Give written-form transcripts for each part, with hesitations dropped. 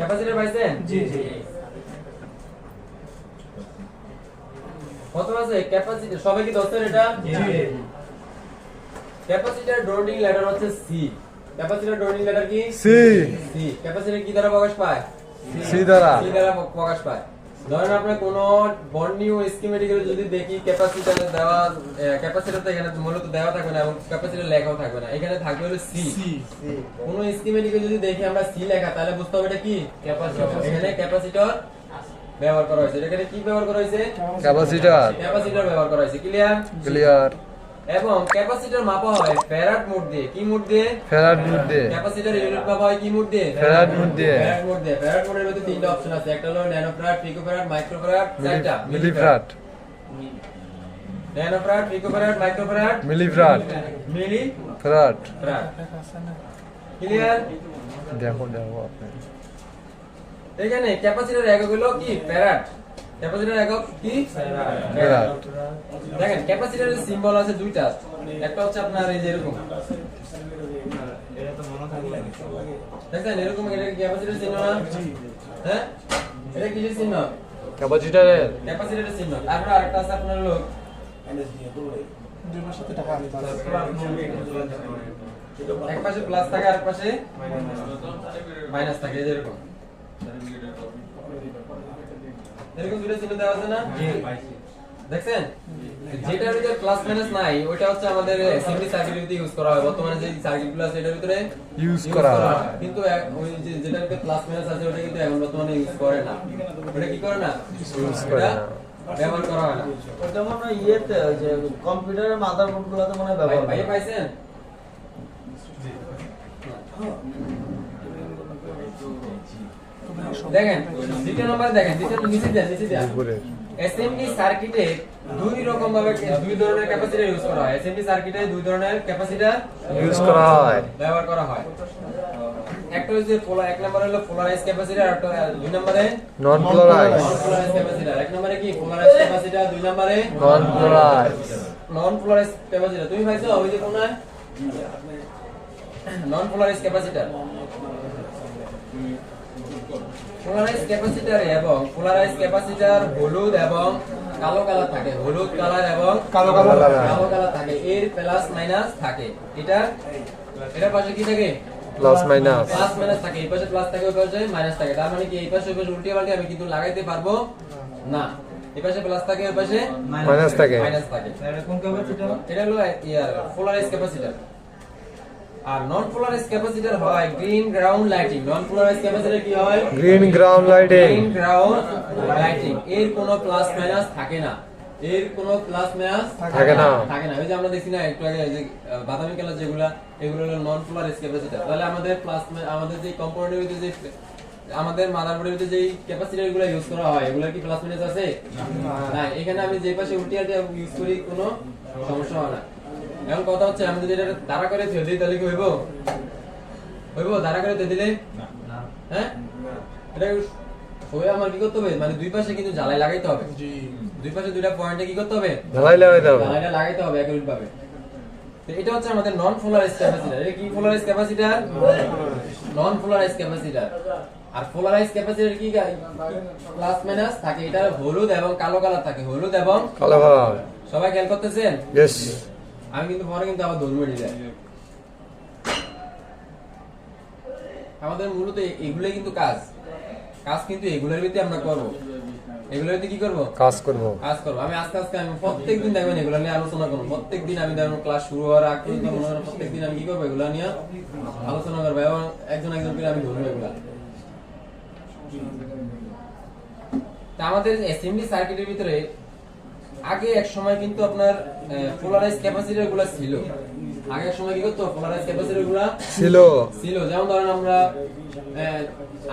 Capacitor পাইছেন? জি জি। কত আছে ক্যাপাসিটর? সবাই কি দোস্তের এটা? জি। ক্যাপাসিটর ডোরিং লেটার হচ্ছে সি। ক্যাপাসিটর ডোরিং লেটার কি? সি। সি। ক্যাপাসিটর কি দ্বারা প্রকাশ পায়? সি দ্বারা। সি দ্বারা প্রকাশ পায়। ধরেন আপনি কোন বর্ণীয় স্কিমেটিক্যাল যদি দেখি ক্যাপাসিটর দেওয়া, ক্যাপাসিটর তো এখানে মূলত দেওয়া থাকবে না এবং ক্যাপাসিটর লেখাও থাকবে না, এখানে থাকবে হলো সি। কোন স্কিমেটিক্যাল যদি দেখি আমরা সি লেখা, তাহলে বুঝতে হবে এটা কি ক্যাপাসিটর। এখানে ক্যাপাসিটর ব্যবহার করা হয়েছে। এখানে কি ব্যবহার করা হয়েছে? ক্যাপাসিটর। ক্যাপাসিটর ব্যবহার করা হয়েছে। ক্লিয়ার? ক্লিয়ার। এবং ক্যাপাসিটর মাপা হয় ফ্যারাড মোড দিয়ে। কি মোড দিয়ে? ফ্যারাড মোড দিয়ে। ক্যাপাসিটর ইউনিট মাপা হয় কি মোড দিয়ে? ফ্যারাড মোড দিয়ে। ফ্যারাড মোড দিয়ে। ফ্যারাড মোডের মধ্যে তিনটা অপশন আছে, একটা হলো ন্যানোফ্যারাড, পিকোফ্যারাড, মাইক্রোফ্যারাড, চারটা millifarad. Nanofarad, picofarad, microfarad, millifarad. Millifarad. Farad. Clear? দেখো দেখো আপনি। এখানে ক্যাপাসিটর একক হলো কি? ফ্যারাড। ক্যাপাসিটর একক কি? ফ্যারাড। দেখেন ক্যাপাসিটরের সিম্বল আছে দুইটা। একটা হচ্ছে আপনার এই যে এরকম, এটা তো মনে থাকবে। দেখেন এরকম, এটা কি ক্যাপাসিটরের চিহ্ন না? হ্যাঁ, এটা কিসের চিহ্ন? ক্যাপাসিটরের। ক্যাপাসিটরের চিহ্ন। তারপর আরেকটা আছে আপনার লোক, দুটোর সাথে টাকা আনতে হবে। এক পাশে প্লাস থাকে আর এক পাশে মাইনাস থাকে, এই যে এরকম। এরকম দুটো চিহ্ন দেওয়া আছে না? দেখছেন? যেটার ভিতরে প্লাস মাইনাস নাই ওইটা হচ্ছে আমাদের এসএমডি সার্কিটের ভিতরে ইউজ করা হয়। বর্তমানে যে সার্কিটগুলো আছে এটার ভিতরে ইউজ করা হয়। কিন্তু ওই যে যেটার ভিতরে প্লাস মাইনাস আছে ওটা কিন্তু এখন বর্তমানে ইউজ করে না। ওটা কি করে না? ইউজ করে না। ব্যবহার করা হয় না। ওটা মনে হয় ইয়েতে ওই যে কম্পিউটারের মাদারবোর্ড গুলোতে মনে হয় ব্যবহার ভাই করে। পাইছেন? দেখেন দ্বিতীয় নম্বরে দেখেন, দ্বিতীয় নিচে দেন, নিচে দেন। উপরে। এসএমডি সার্কিটে দুই রকম ভাবে দুই ধরনের ক্যাপাসিটর ইউজ করা হয়। এসএমডি সার্কিটে দুই ধরনের ক্যাপাসিটর ইউজ করা হয়। ব্যবহার করা হয়। একটা হচ্ছে এক নম্বরে হলো পোলারাইজ ক্যাপাসিটর, আর দুই নম্বরে নন পোলারাইজ। নন পোলারাইজ ক্যাপাসিটর। এক নম্বরে কি পোলারাইজ ক্যাপাসিটর, দুই নম্বরে নন পোলারাইজ। নন পোলারাইজ ক্যাপাসিটর। তুমি পাইছো ওই যে কোনটা? নন পোলারাইজ ক্যাপাসিটর। পোলারাইজ ক্যাপাসিটর এবং পোলারাইজ ক্যাপাসিটর হলুদ এবং কালো কালার থাকে। হলুদ কালার এবং কালো কালার। কালো কালার থাকে। এর প্লাস মাইনাস থাকে। এটার পাশে কি থাকে? Plus minus. প্লাস মাইনাস থাকে। এই পাশে প্লাস থাকে, ওই পাশে মাইনাস থাকে। তার মানে কি এই পাশে ওই পাশে উল্টে পাল্টে আমি কিন্তু লাগাইতে পারবো না। এই পাশে প্লাস থাকে, ওই পাশে মাইনাস থাকে। মাইনাস থাকে। কোন ক্যাপাসিটর? এটা হলো পোলারাইজ ক্যাপাসিটর। আর নন পোলারাইজ ক্যাপাসিটর হয় গ্রিন গ্রাউন্ড লাইটিং। নন পোলারাইজ ক্যাপাসিটর কি হয়? Green ground lighting. Green ground lighting. এর কোনো প্লাস মাইনাস থাকে না। এর কোনো প্লাস মাইনাস থাকে না। থাকে না। ওই যে আমরা দেখছি না একটু আগে যে বাদামি কালার যেগুলা, এগুলো হলো নন পোলারাইজ ক্যাপাসিটর। তাহলে আমাদের আমাদের যে কম্পোনেন্টের ভিতরে যে আমাদের মাদারবোর্ডের ভিতরে যে ক্যাপাসিটর গুলো ইউজ করা হয় এগুলোর কি প্লাস মাইনাস আছে? না। এখানে আমি যে পাশে উল্টে আলটে ইউজ করি কোনো সমস্যা হয় না। এখন কথা হচ্ছে আমি যদি এটা দাঁড়া করে থে দিই তাহলে কি হইব? হইব দাঁড়া করে থে দিলে? হ্যাঁ, এটা হয়ে আমার কি করতে হবে? মানে দুই পাশে কিন্তু জ্বালাই লাগাইতে হবে। দুই পাশে দুইটা পয়েন্টে কি করতে হবে? ঢালাই লাগাইতে হবে। জ্বালাইটা লাগাইতে হবে একই ভাবে। তো এটা হচ্ছে আমাদের নন পোলারাইজ ক্যাপাসিটর। এটা কি পোলারাইজ ক্যাপাসিটর? নন পোলারাইজ ক্যাপাসিটর। আর পোলারাইজ ক্যাপাসিটর কি প্লাস মাইনাস থাকে। এটা হলুদ এবং কালো কালার থাকে। হলুদ এবং কালো কালার। সবাই খেয়াল করতেছেন? ইয়েস। আমি কিন্তু পরে কিন্তু আবার ধর্ম নিয়ে যাই। আমাদের মূলত এগুলোই কিন্তু কাজ কিন্তু এগুলোর ভিত্তি আমরা করবো। এগুলোর ভিত্তি কি করবো? কাজ করব। কাজ করবো। আমি আস্তে আস্তে আমি প্রত্যেকদিন দেখবেন এগুলো নিয়ে আলোচনা করবো। প্রত্যেকদিন আমি দেখবেন ক্লাস শুরু হওয়ার আগ পর্যন্ত মনে করেন প্রত্যেকদিন আমি কি করবো? এগুলো নিয়ে আলোচনা করবো এবং একজন করে আমি ধরবো এগুলা। তা আমাদের এসএমডি সার্কিটের ভিতরে আগে এক সময় কিন্তু আপনার পোলারাইজ ক্যাপাসিটর গুলা ছিল। আগে এক সময় কি করতো? পোলারাইজ ক্যাপাসিটর গুলা ছিল। যেমন ধরেন আমরা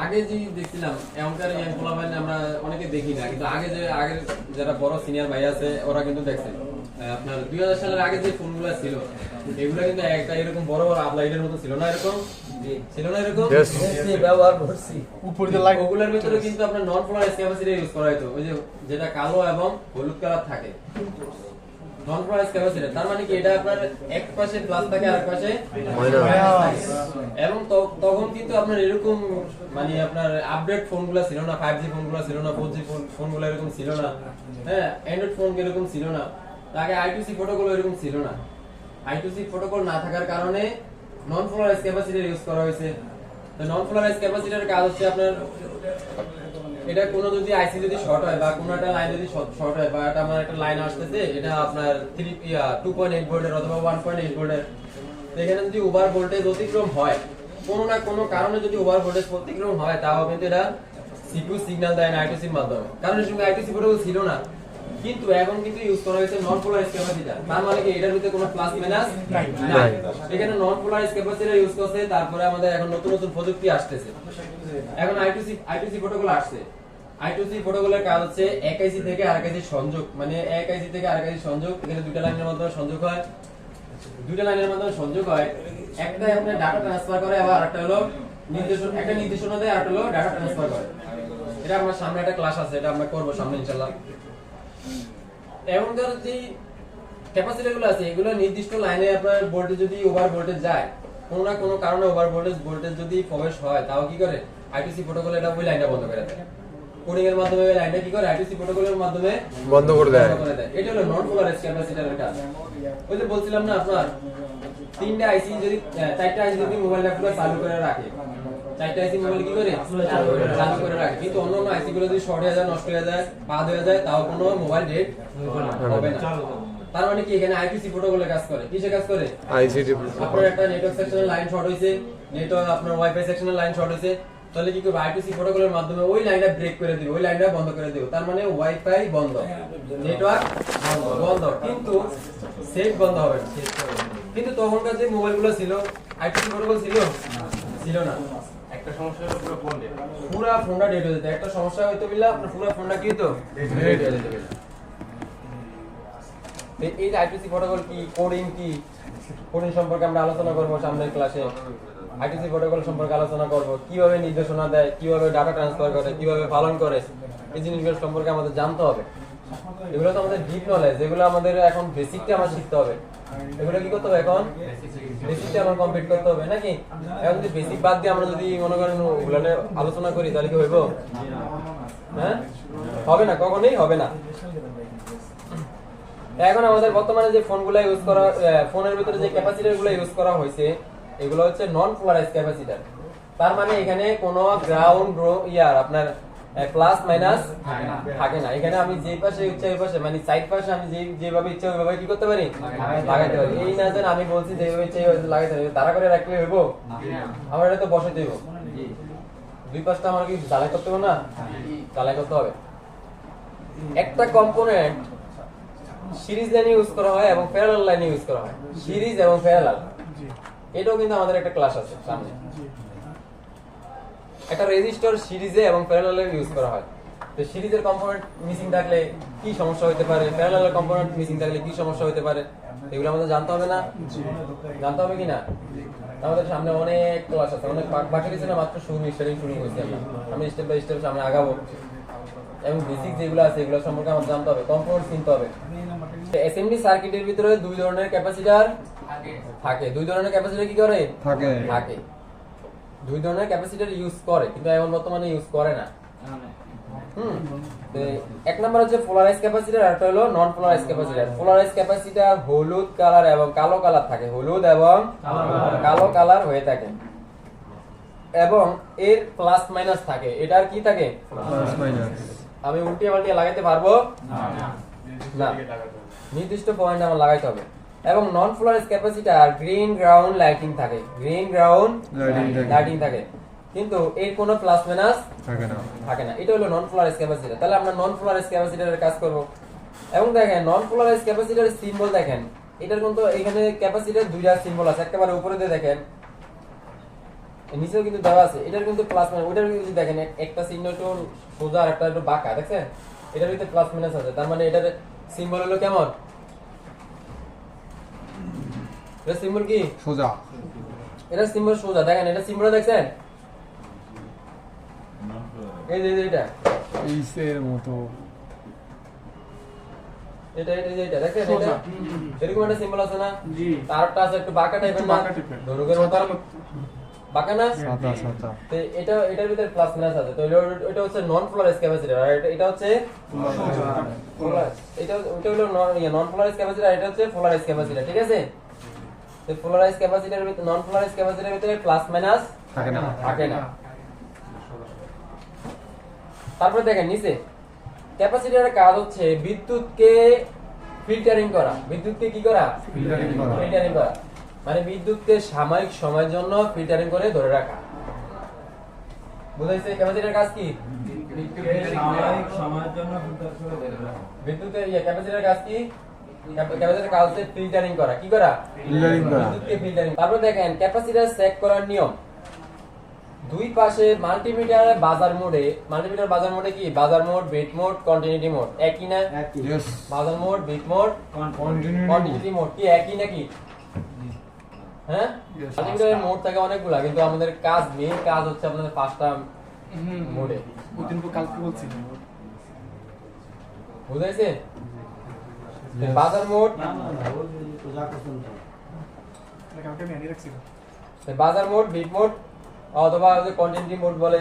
আগে যে দেখছিলাম, এখনকার ইয়াং পোলাপাইন আমরা অনেকে দেখি না, কিন্তু আগে আগের যারা বড় সিনিয়র ভাই আছে ওরা কিন্তু দেখছে আপনার 2000 সালের আগে যে ফোনগুলো ছিল এগুলো কিন্তু একটা এরকম বড় বড় আপলাইটের মতো ছিল না? এরকম ছিল না? এরকম ব্যবহার করছি। উপর দিয়ে লাইট। ওগুলোর ভিতরে কিন্তু আপনার নন পোলারাইজ ক্যাপাসিটর ইউজ করা হতো। ওই যে যেটা কালো এবং হলুদ কালার থাকে। নন পোলারাইজ ক্যাপাসিটর তার মানে কি এটা আপনার এক পাশে প্লাস থাকে আর এক পাশে মাইনাস। এবং তখন কিন্তু আপনার এরকম মানে আপনার আপডেট ফোনগুলো ছিল না, 5G ফোনগুলো ছিল না, 4G ফোনগুলো এরকম ছিল না, হ্যাঁ অ্যান্ড্রয়েড ফোন এরকম ছিল না, আগে I2C প্রোটোকল এরকম ছিল না। I2C প্রোটোকল না থাকার কারণে নন পোলারাইজ ক্যাপাসিটর ইউজ করা হয়েছে। তো নন পোলারাইজ ক্যাপাসিটরের কাজ হচ্ছে আপনার এটা কোনো যদি আইসি যদি শর্ট হয় বা কোনো একটা লাইন যদি শর্ট হয় বা এটা আমার একটা লাইন আসতেছে এটা আপনার 2.8 ভোল্টের অথবা 1.8 ভোল্টের, এখানে যদি ওভার ভোল্টেজ অতিক্রম হয় কোনো না কোনো কারণে যদি ওভার ভোল্টেজ অতিক্রম হয় তাও কিন্তু এটা সিপিইউ সিগন্যাল দেয় না I2C এর মাধ্যমে, কারণ এর সঙ্গে I2C প্রোটোকল ছিল না। কিন্তু এখন কিন্তু ইউজ করা হয়েছে নন পোলারাইজ ক্যাপাসিটর, তার মানে কি এটার ভিতরে কোনো প্লাস মাইনাস নাই। এখানে নন পোলারাইজ ক্যাপাসিটর ইউজ করছে, তারপরে আমাদের এখন নতুন নতুন প্রযুক্তি আসতেছে, এখন I2C প্রোটোকল আসছে। I2C প্রোটোকলের কাজ হচ্ছে এক আইসি থেকে আরেক আইসি সংযোগ, মানে এক আইসি থেকে আরেক আইসি সংযোগ, এখানে দুটো লাইনের মাধ্যমে সংযোগ হয়, দুটো লাইনের মাধ্যমে সংযোগ হয়, একটা আপনার ডাটা ট্রান্সফার করে আবার আরেকটা হলো একটা নির্দেশনা দেয়, আরেকটা হলো ডাটা ট্রান্সফার করে। এটা আমার সামনে একটা ক্লাস আছে, এটা আমরা করব সামনে ইনশাআল্লাহ। এখনকার যে ক্যাপাসিটর গুলো আছে এগুলো নির্দিষ্ট লাইনে আপনার ভোল্টেজ যদি ওভার ভোল্টেজ যায়, কোনো না কোনো কারণে ওভার ভোল্টেজ যদি প্রবেশ হয় তাও কি করে I2C প্রোটোকল এটা ওই লাইনটা বন্ধ করে দেয়। কোডিং এর মাধ্যমে ওই লাইনটা কি করে I2C প্রোটোকলের মাধ্যমে বন্ধ করে দেয়। এটা হলো নন পোলারাইজ ক্যাপাসিটরের কাজ। ওই যে বলছিলাম না আপনার তিনটা আইসি যদি চারটা আইসি যদি মোবাইলটা পুরো চালু করে রাখে, চারটা আইসি মোবাইল কি করে চালু করে রাখে, কিন্তু অন্য অন্য আইসি গুলো যদি শর্ট হয়ে যায়, নষ্ট হয়ে যায়, বাদ হয়ে যায় তাও কোনো মোবাইল ডেট হবে না। তার মানে কি এখানে I2C প্রোটোকলে কাজ করে, কিসে কাজ করে? আইসিটি আপনার একটা নেটওয়ার্ক সেকশনের লাইন শর্ট হইছে, নেটওয়ার্ক আপনার ওয়াইফাই সেকশনের লাইন শর্ট হইছে, তাহলে কি করবে I2C প্রোটোকলের মাধ্যমে ওই লাইনটা ব্রেক করে দিবে, ওই লাইনটা বন্ধ করে দিবে। তার মানে ওয়াইফাই বন্ধ, নেটওয়ার্ক বন্ধ, কিন্তু সেট বন্ধ হবে না। কিন্তু তখনকার যে মোবাইলগুলো ছিল I2C প্রোটোকল ছিল না। একটা সমস্যা হলো পুরো ফোন ডেট। পুরো ফোনটা ডেট হয়ে যেত, একটা সমস্যা হইতো বিল্লা আপনার পুরো ফোনটা কি হতো ডেট হয়ে যেত। এই যে I2C প্রোটোকল কি, কোডিং সম্পর্কে আমরা আলোচনা করব সামনের ক্লাসে। I2C প্রোটোকল সম্পর্কে আলোচনা করব, কিভাবে নির্দেশনা দেয়, কিভাবে ডাটা ট্রান্সফার করে, কিভাবে পালন করে, এই জিনিসগুলো সম্পর্কে আমাদের জানতে হবে। এগুলো তো আমাদের ডিপ নলেজ, যেগুলো আমাদের এখন বেসিকটা আমার শিখতে হবে। এগুলো কি করতে হবে এখন বেসিকটা আমার কমপ্লিট করতে হবে নাকি? এখন যদি বেসিক বাদ দিয়ে আমরা যদি মনে করেন ওগুলো নিয়ে আলোচনা করি তাহলে কি হইব? হ্যাঁ, হবে না, কখনোই হবে না। এখন আমাদের বর্তমানে যে ফোনগুলো ইউজ করা, ফোনের ভিতরে যে ক্যাপাসিটর গুলো ইউজ করা হয়েছে এগুলো হচ্ছে নন পোলারাইজ ক্যাপাসিটর। তার মানে এখানে কোনো গ্রাউন্ড আপনার প্লাস মাইনাস থাকে না। এখানে আমি যে পাশে ইচ্ছা ওই পাশে, মানে সাইড পাশে আমি যেভাবে ইচ্ছা ওইভাবে কি করতে পারি, লাগাইতে পারি। এই না যে আমি বলছি যেভাবে ইচ্ছা ওইভাবে লাগাইতে পারি, তারা করে রাখলে হইব? আমার এটা তো বসে দেব, দুই পাশটা আমার কি জ্বালাই করতে হবে না? জ্বালাই করতে হবে। একটা কম্পোনেন্ট সিরিজ লাইনে ইউজ করা হয় এবং প্যারালাল লাইনে ইউজ করা হয়, সিরিজ এবং প্যারালাল। এটাও কিন্তু আমাদের একটা ক্লাস আছে সামনে। একটা রেজিস্টার সিরিজে এবং প্যারালালে ইউজ করা হয়। তো সিরিজের কম্পোনেন্ট মিসিং থাকলে কি সমস্যা হতে পারে, প্যারালালের কম্পোনেন্ট মিসিং থাকলে কি সমস্যা হতে পারে, এগুলো আমাদের জানতে হবে না? জানতে হবে কি না? আমাদের সামনে অনেক ক্লাস আছে, অনেক বাকি আছে না, মাত্র শুরু করছি আমরা। আমি স্টেপ বাই স্টেপ সামনে আগাবো এবং বেসিক যেগুলো আছে এগুলো সম্পর্কে আমাদের জানতে হবে, কম্পোনেন্ট চিনতে হবে। এসএমডি সার্কিটের ভিতরে দুই ধরনের ক্যাপাসিটর থাকে। দুই ধরনের ক্যাপাসিটর কি করে? থাকে। দুই ধরনের ক্যাপাসিটর ইউজ করে, কিন্তু এখন বর্তমানে ইউজ করে না। এক নাম্বার হচ্ছে পোলারাইজ ক্যাপাসিটর, আর একটা হলো নন পোলারাইজ ক্যাপাসিটর। পোলারাইজ ক্যাপাসিটর হলুদ কালার এবং কালো কালার থাকে, হলুদ এবং কালো কালার হয়ে থাকে, এবং এর প্লাস মাইনাস থাকে। এটার কি থাকে? Plus minus. আমি উল্টিয়ে পাল্টিয়ে লাগাইতে পারবো না, নির্দিষ্ট পয়েন্ট আমার লাগাইতে হবে। এবং non polarise capacitor green ground lighting থাকে, গ্রিন গ্রাউন্ড লাইটিং থাকে, কিন্তু এর কোনো প্লাস মাইনাস থাকে না। এটা হলো নন পোলারাইজ ক্যাপাসিটর। তাহলে আমরা নন পোলারাইজ ক্যাপাসিটরের কাজ করব। এবং দেখেন নন পোলারাইজ ক্যাপাসিটরের সিম্বল দেখেন, এটার কিন্তু এখানে ক্যাপাসিটর দুইটা সিম্বল আছে, একেবারে উপরে দিয়ে দেখেন, নিচেও কিন্তু দেওয়া আছে। এটার কিন্তু প্লাস মাইনাস, ওইটার কিন্তু দেখেন একটা চিহ্ন একটু সোজা আর একটা একটু বাঁকা, দেখছেন? এটার ভিতরে প্লাস মাইনাস আছে, তার মানে এটার সিম্বল হলো কেমন? এটা সিম্বল কি? সোজা। এটা সিম্বল সোজা, দেখেন এটা সিম্বল দেখছেন, এই যে এটা এইসের মতো এটা দেখেন এটা এরকম একটা সিম্বল আছে না জি। তারটা আছে একটু বাঁকা টাইপের না বাঁকা type-এর। ধনুকের মতো বাঁকা না সাদা সাদা তো এটার ভিতরে প্লাস মাইনাস আছে তো এটা হচ্ছে নন পোলারাইজ ক্যাপাসিটর আর এটা হচ্ছে এটা ওটা হলো নন পোলারাইজ ক্যাপাসিটর আর এটা হচ্ছে পোলারাইজ ক্যাপাসিটর ঠিক আছে তো পোলারাইজ ক্যাপাসিটরের ভিতরে নন পোলারাইজ ক্যাপাসিটরের ভিতরে প্লাস মাইনাস থাকে না তারপরে দেখেন নিচে ক্যাপাসিটরের কাজ হচ্ছে বিদ্যুৎকে ফিল্টারিং করা বিদ্যুৎকে কি করা ফিল্টারিং করা মানে বিদ্যুৎকে সাময়িক সময়ের জন্য ফিল্টারিং করে ধরে রাখা বুঝাইছে ক্যাপাসিটরের কাজ কি সাময়িক সময়ের জন্য ফিল্টার করে ধরে রাখা। বিদ্যুতের ক্যাপাসিটরের কাজ কি ক্যাপাসিটরের কাজ হচ্ছে ফিল্টারিং করা কি করা Filtering করা। বিদ্যুৎকে ফিল্টারিং তারপর দেখেন ক্যাপাসিটর চেক করার নিয়ম দুই পাশে মাল্টিমিটার বাজার মোডে কি বাজার mode beat mode continuity mode একই না ইয়েস বাজার mode beat mode continuity continuity mode কি একই নাকি হ্যাঁ মাল্টিমিটারের মোড থাকে অনেকগুলা কিন্তু আমাদের মেইন কাজ হচ্ছে আপনাদের পাঁচটা মোডে ওদিন তো কালকে বলছি বুঝাইছে বাজার মোড কালকে আমি আনিয়ে রাখছি বাজার মোড বিট মোড অথবা কন্টিনিউটি মোড বলে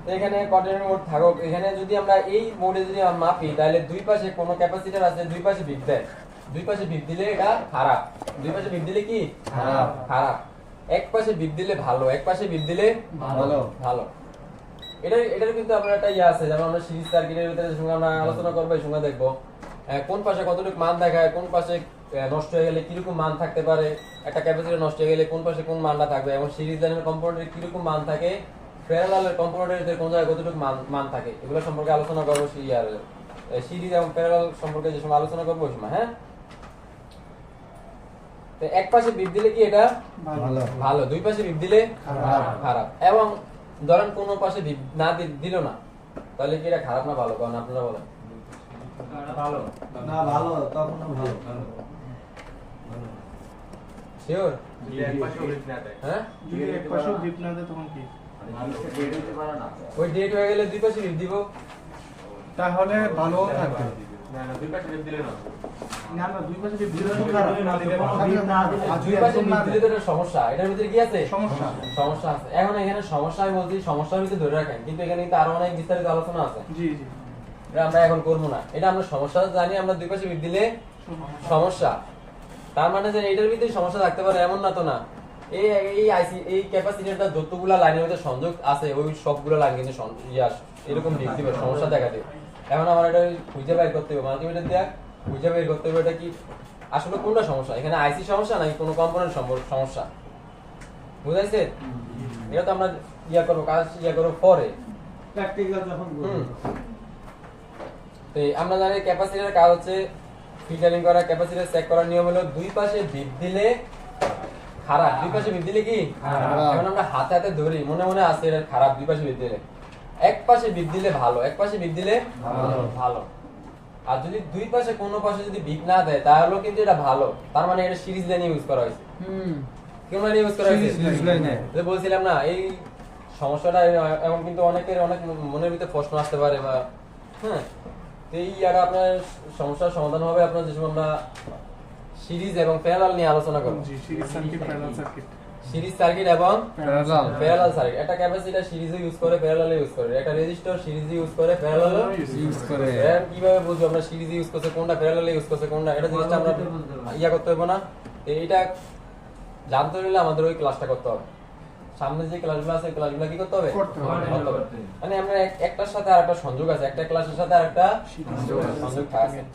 তো এখানে কন্টিনিউটি মোড থাকুক এখানে যদি আমরা এই মোডে যদি আমরা মাপি তাহলে দুই পাশে কোনো ক্যাপাসিটর আছে দুই পাশে বিট দেয় দুই পাশে বিট দিলে এটা খারাপ দুই পাশে বিট দিলে কি খারাপ এক পাশে বিট দিলে ভালো এক পাশে বিট দিলে ভালো এটার কিন্তু আমরা একটা ইয়ে আছে যেমন আমরা সিরিজ সার্কিটের ভিতরে সঙ্গে আমরা আলোচনা করবো এই সঙ্গে দেখবো কোন পাশে কতটুকু মান দেখায় কোন পাশে নষ্ট হয়ে গেলে কিরকম মান থাকতে পারে একটা ক্যাপাসিটর নষ্ট হয়ে গেলে কোন পাশে কোন মানটা থাকবে এবং সিরিজ লাইনের কম্পোনেন্টের কিরকম মান থাকে প্যারালালের কম্পোনেন্টের ভিতরে কোন জায়গায় কতটুকু মান থাকে এগুলো সম্পর্কে আলোচনা করবো সিরিজ এবং প্যারালাল সম্পর্কে যে সময় আলোচনা করবো ওই সময় হ্যাঁ তো এক পাশে বিট দিলে কি এটা ভালো দুই পাশে বিট দিলে খারাপ এবং ধরেন কোন পাশে বিট না দিল না তাহলে কি এটা খারাপ না ভালো কারণ আপনারা বলেন ভালো। না ভালো তখন ভালো শিওর যদি এক পাশে উল্লেখ না দেয়। হ্যাঁ যদি এক পাশেও ডিপ না দেয় তখন কি ওই ডেট হয়ে গেলে দুই পাশে বিট দিব তাহলে ভালো থাকবে না, না, দুই পাশে দিলে না। না না দুই পাশে ডিপ দিলে দুই তো পাশে খারাপ না দিলে ভালো। আর দুই যদি পাশে একদম না বিট দিলে তো এটা সমস্যা এটার ভিতরে কি আছে সমস্যা সমস্যা আছে এখন এখানে সমস্যা আমি বলছি সমস্যার ভিতরে ধরে রাখেন কিন্তু এখানে কিন্তু আরো অনেক বিস্তারিত আলোচনা আছে জি জি এটা আমরা এখন করবো না এটা আমরা সমস্যা জানি আমরা দুই পাশে বিট দিলে সমস্যা তার মানে যে এটার ভিতরে সমস্যা থাকতে পারে এমন না তো না এই আইসি এই ক্যাপাসিটরটা যতগুলা লাইনের মধ্যে সংযোগ আছে ওই সবগুলো লাইন কিন্তু এরকম দিক দিবে সমস্যা দেখা দিবে এখন আমার এটা খুঁজে বের করতে হবে মাল্টিমিটার দিয়ে খুঁজে বের করতে হবে এটা কি আসলে কোনটা সমস্যা এখানে আইসি সমস্যা নাকি কোনো কম্পোনেন্ট সমস্যা বুঝাইছে এটা তো আমরা করবো পরে প্র্যাকটিক্যাল যখন তো আমরা জানি ক্যাপাসিটরের কাজ হচ্ছে ফিল্টারিং করা ক্যাপাসিটর চেক করার নিয়ম হলো দুই পাশে বিট দিলে খারাপ দুই পাশে বিট দিলে কি এখন আমরা হাতে হাতে ধরি মনে মনে আছে এটা খারাপ দুই পাশে বিট দিলে এক পাশে বিট দিলে ভালো এক পাশে বিট দিলে ভালো আর যদি দুই পাশে কোনো পাশে যদি বিট না দেয় তাহলেও কিন্তু এটা ভালো তার মানে এটা সিরিজ লাইন ইউজ করা হয়েছে কেমন লাইন ইউজ করা হয়েছে সিরিজ লাইনে যে বলছিলাম না এই সমস্যাটা এবং কিন্তু অনেকের অনেক মনের ভিতরে প্রশ্ন আসতে পারে বা হ্যাঁ তো এই ইয়াটা আপনার সমস্যার সমাধান হবে আপনার যে সময় আমরা সিরিজ এবং প্যারালাল নিয়ে আলোচনা করব জি series circuit parallel circuit series circuit এবং প্যারালাল প্যারালাল সার্কিট একটা ক্যাপাসিটর সিরিজে ইউজ করে প্যারালালে ইউজ করে একটা রেজিস্টর সিরিজে ইউজ করে প্যারালালে ইউজ করে এর কিভাবে বুঝবো আমরা সিরিজে ইউজ করছে কোনটা প্যারালালে ইউজ করছে কোনটা এটা জিনিসটা আমরা ইয়া করতে হবে না তো এটা জানতে হলে আমাদের ওই ক্লাসটা করতে হবে সামনে যে ক্লাসগুলো আছে ক্লাসগুলো কি করতে হবে করতে হবে। মানে আমরা একটার সাথে আরেকটা সংযোগ আছে একটা ক্লাসের সাথে আরেকটা সংযোগ আছে